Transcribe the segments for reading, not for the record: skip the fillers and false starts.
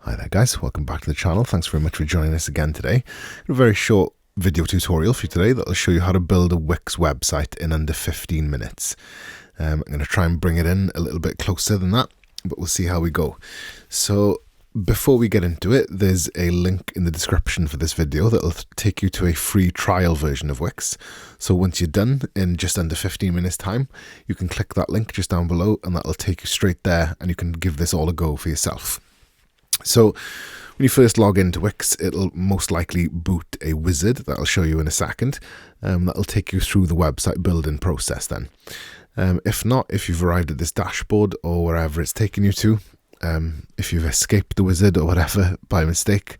Hi there guys, welcome back to the channel. Thanks very much for joining us again today. A very short video tutorial for you today that will show you how to build a Wix website in under 15 minutes. I'm going to try and bring it in a little bit closer than that, but we'll see how we go. So before we get into it, there's a link in the description for this video that will take you to a free trial version of Wix. So once you're done in just under 15 minutes time, you can click that link just down below and that will take you straight there and you can give this all a go for yourself. So when you first log into Wix, it'll most likely boot a wizard that I'll show you in a second. That'll take you through the website building process then. If not, if you've arrived at this dashboard or wherever it's taken you to, if you've escaped the wizard or whatever by mistake,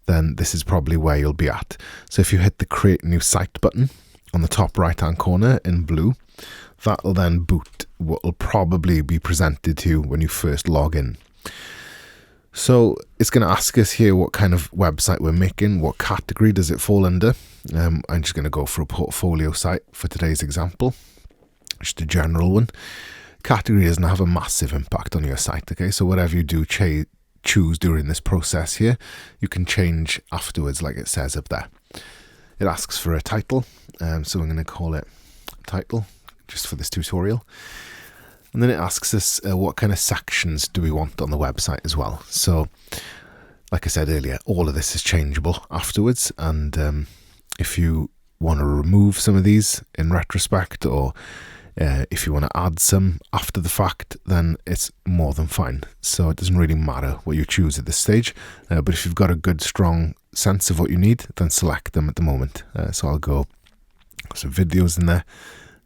then this is probably where you'll be at. So if you hit the create new site button on the top right hand corner in blue, that'll then boot what will probably be presented to you when you first log in. So it's going to ask us here what kind of website we're making, what category does it fall under. I'm just going to go for a portfolio site for today's example, just a general one. Category doesn't have a massive impact on your site, okay? So whatever you do choose during this process here, you can change afterwards like it says up there. It asks for a title, so I'm going to call it title just for this tutorial. And then it asks us what kind of sections do we want on the website as well. So like I said earlier, all of this is changeable afterwards. And if you want to remove some of these in retrospect, or if you want to add some after the fact, then it's more than fine. So it doesn't really matter what you choose at this stage. But if you've got a good, strong sense of what you need, then select them at the moment. So I'll go some videos in there.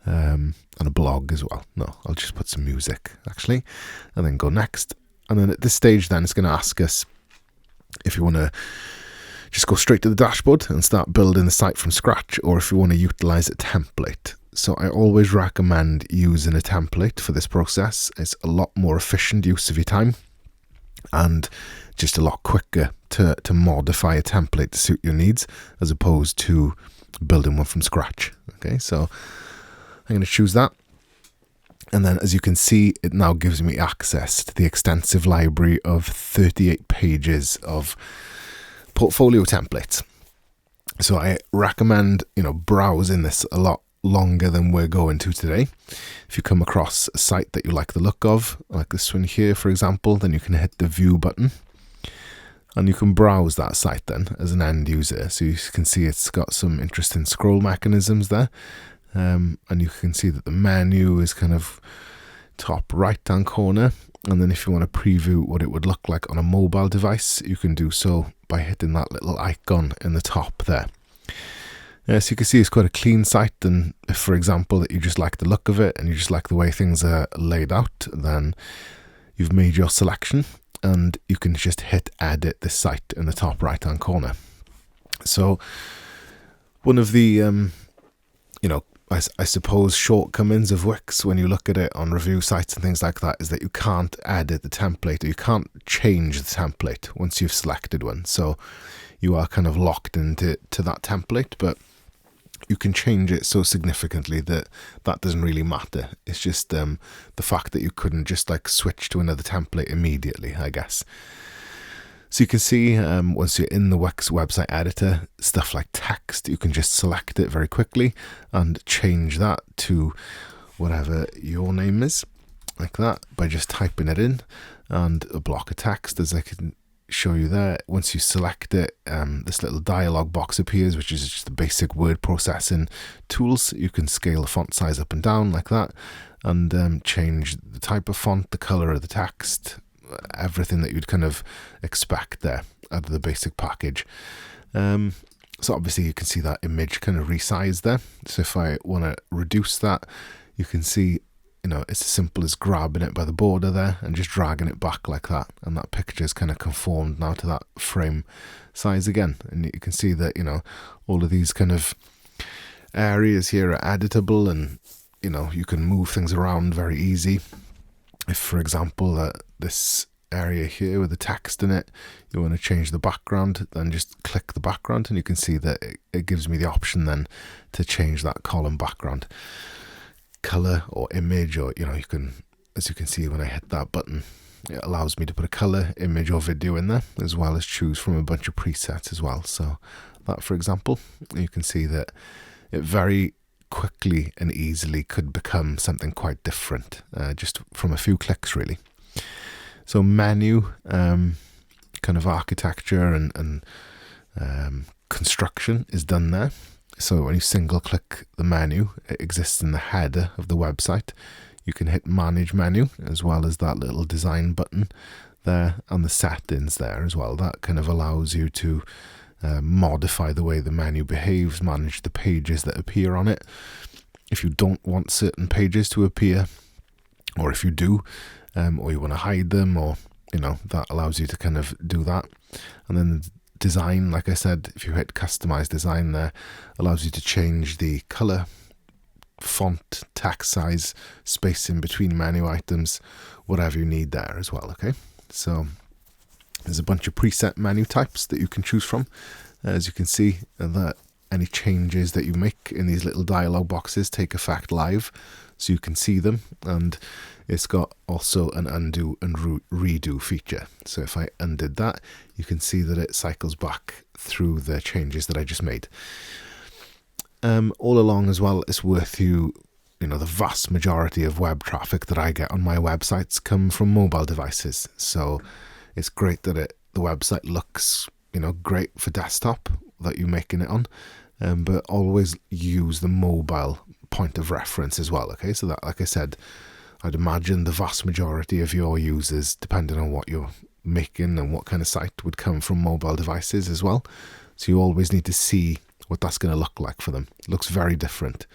And a blog as well. No, I'll just put some music actually, and then go next. And then at this stage then it's going to ask us if you want to just go straight to the dashboard and start building the site from scratch, or if you want to utilize a template. So I always recommend using a template for this process. It's a lot more efficient use of your time and just a lot quicker to modify a template to suit your needs as opposed to building one from scratch. Okay, so I'm going to choose that. And then as you can see, it now gives me access to the extensive library of 38 pages of portfolio templates. So I recommend, browsing this a lot longer than we're going to today. If you come across a site that you like the look of, like this one here, for example, then you can hit the view button and you can browse that site then as an end user. So you can see it's got some interesting scroll mechanisms there. And you can see that the menu is kind of top right hand corner, and then if you want to preview what it would look like on a mobile device, you can do so by hitting that little icon in the top there. So you can see it's quite a clean site, and if for example that you just like the look of it and you just like the way things are laid out, then you've made your selection and you can just hit edit this site in the top right hand corner. So one of the I suppose shortcomings of Wix when you look at it on review sites and things like that is that you can't edit the template, or you can't change the template once you've selected one. So you are kind of locked into that template, but you can change it so significantly that that doesn't really matter. It's just the fact that you couldn't just like switch to another template immediately, I guess. So you can see once you're in the Wix website editor, stuff like text, you can just select it very quickly and change that to whatever your name is, like that, by just typing it in, and a block of text, as I can show you there. Once you select it, this little dialog box appears, which is just the basic word processing tools. You can scale the font size up and down like that, and change the type of font, the color of the text, everything that you'd kind of expect there out of the basic package. So obviously you can see that image kind of resized there. So if I want to reduce that, you can see, it's as simple as grabbing it by the border there and just dragging it back like that. And that picture is kind of conformed now to that frame size again. And you can see that, all of these kind of areas here are editable, and, you can move things around very easy. If, for example, this area here with the text in it, you want to change the background, then just click the background and you can see that it gives me the option then to change that column background color or image, or you can, as you can see when I hit that button, it allows me to put a color, image or video in there, as well as choose from a bunch of presets as well. So that, for example, you can see that it very quickly and easily could become something quite different, just from a few clicks really. So menu, kind of architecture and construction is done there. So when you single click the menu, it exists in the header of the website. You can hit manage menu, as well as that little design button there and the settings there as well. That kind of allows you to modify the way the menu behaves, manage the pages that appear on it. If you don't want certain pages to appear, or if you do, or you want to hide them, or that allows you to kind of do that. And then design, like I said, if you hit customize design there, allows you to change the color, font, text size, space in between menu items, whatever you need there as well. Okay, so there's a bunch of preset menu types that you can choose from. As you can see, that any changes that you make in these little dialog boxes take effect live, so you can see them. And it's got also an undo and redo feature. So if I undid that, you can see that it cycles back through the changes that I just made. All along as well, it's worth the vast majority of web traffic that I get on my websites come from mobile devices. So it's great that the website looks, great for desktop that you're making it on, but always use the mobile point of reference as well. Okay, so that, like I said, I'd imagine the vast majority of your users, depending on what you're making and what kind of site, would come from mobile devices as well. So you always need to see what that's going to look like for them. It looks very different.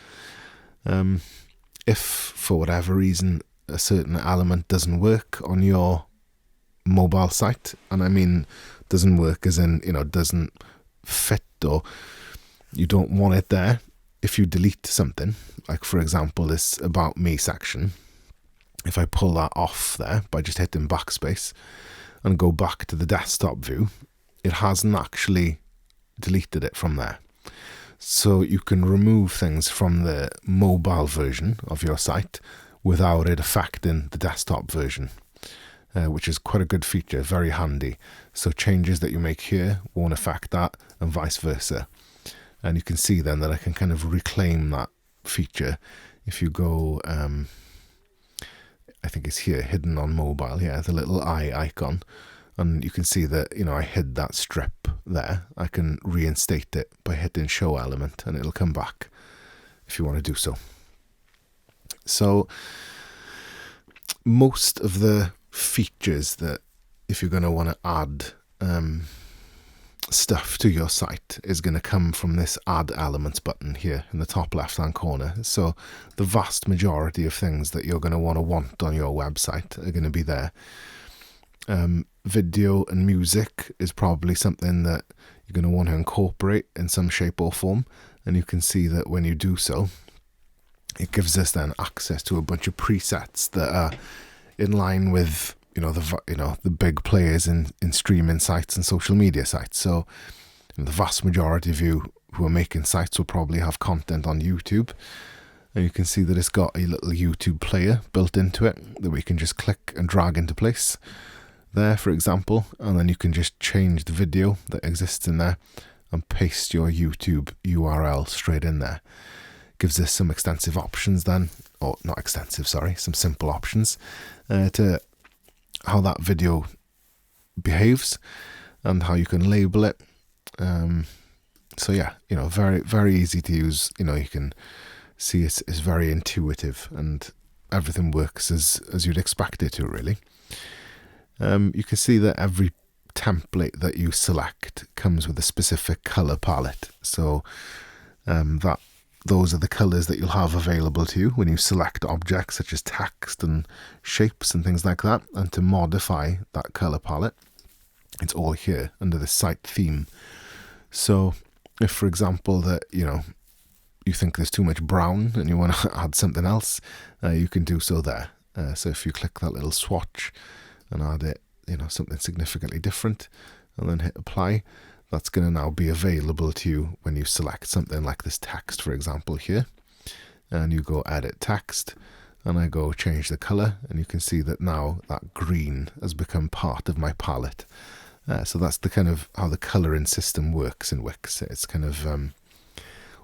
If for whatever reason a certain element doesn't work on your mobile site, and I mean doesn't work as in doesn't fit, or you don't want it there, if you delete something, like for example this About Me section, if I pull that off there by just hitting backspace and go back to the desktop view, it hasn't actually deleted it from there. So you can remove things from the mobile version of your site without it affecting the desktop version, which is quite a good feature, very handy. So changes that you make here won't affect that, and vice versa. And you can see then that I can kind of reclaim that feature. If you go, I think it's here, hidden on mobile, yeah, the little eye icon. And you can see that, I hid that strip there. I can reinstate it by hitting show element, and it'll come back if you want to do so. So most of the features that, if you're going to want to add stuff to your site, is going to come from this add elements button here in the top left hand corner. So the vast majority of things that you're going to want on your website are going to be there. Video and music is probably something that you're going to want to incorporate in some shape or form, and you can see that when you do so, it gives us then access to a bunch of presets that are in line with the big players in streaming sites and social media sites. So the vast majority of you who are making sites will probably have content on YouTube, and you can see that it's got a little YouTube player built into it that we can just click and drag into place there, for example, and then you can just change the video that exists in there and paste your YouTube URL straight in there. Gives us some extensive options then, or not extensive, sorry, some simple options to how that video behaves and how you can label it. So yeah, very, very easy to use. You can see it's very intuitive, and everything works as you'd expect it to, really. You can see that every template that you select comes with a specific color palette. So those are the colors that you'll have available to you when you select objects such as text and shapes and things like that. And to modify that color palette, it's all here under the site theme. So if, for example, that you think there's too much brown and you want to add something else, you can do so there. So if you click that little swatch and add it, something significantly different, and then hit apply, that's going to now be available to you when you select something like this text, for example, here, and you go edit text, and I go change the color, and you can see that now that green has become part of my palette. So that's the kind of how the coloring system works in Wix. It's kind of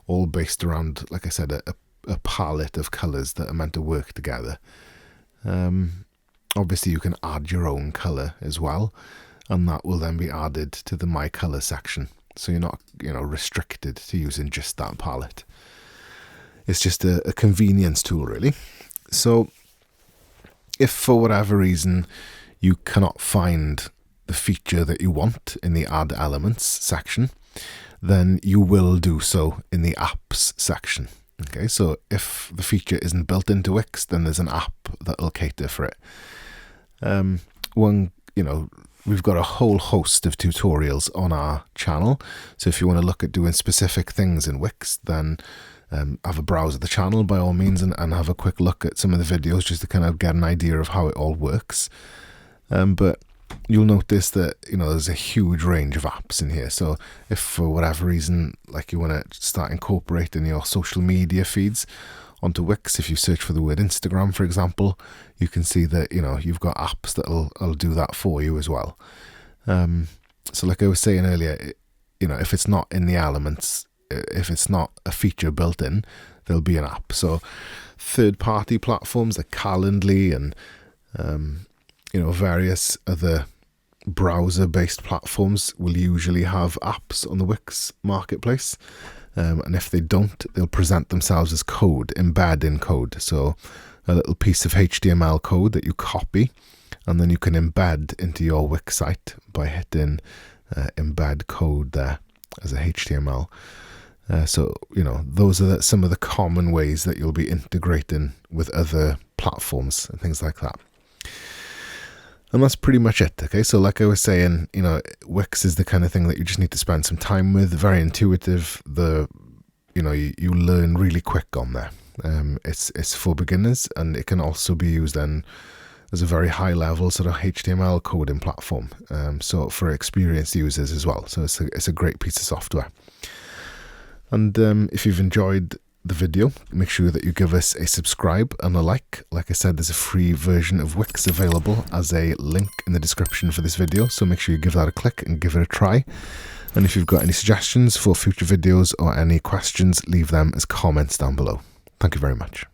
all based around, like I said, a palette of colors that are meant to work together. Obviously you can add your own color as well, and that will then be added to the My Color section. So you're not, restricted to using just that palette. It's just a convenience tool, really. So if for whatever reason you cannot find the feature that you want in the Add Elements section, then you will do so in the Apps section. Okay, so if the feature isn't built into Wix, then there's an app that'll cater for it. We've got a whole host of tutorials on our channel. So if you want to look at doing specific things in Wix, then have a browse of the channel by all means and have a quick look at some of the videos just to kind of get an idea of how it all works. But you'll notice that, there's a huge range of apps in here. So if for whatever reason, like you want to start incorporating your social media feeds onto Wix, if you search for the word Instagram, for example, you can see that, you've got apps that'll do that for you as well. So like I was saying earlier, if it's not in the elements, if it's not a feature built in, there'll be an app. So third-party platforms like Calendly and, various other browser-based platforms will usually have apps on the Wix marketplace. And if they don't, they'll present themselves as code, embed in code. So a little piece of HTML code that you copy, and then you can embed into your Wix site by hitting embed code there as a HTML. So, those are some of the common ways that you'll be integrating with other platforms and things like that. And that's pretty much it. Okay, so like I was saying, Wix is the kind of thing that you just need to spend some time with. Very intuitive. You learn really quick on there. It's for beginners, and it can also be used then as a very high level sort of HTML coding platform. So for experienced users as well. So it's a great piece of software. And if you've enjoyed the video, make sure that you give us a subscribe and a like. Like I said, there's a free version of Wix available as a link in the description for this video, so make sure you give that a click and give it a try. And if you've got any suggestions for future videos or any questions, leave them as comments down below. Thank you very much.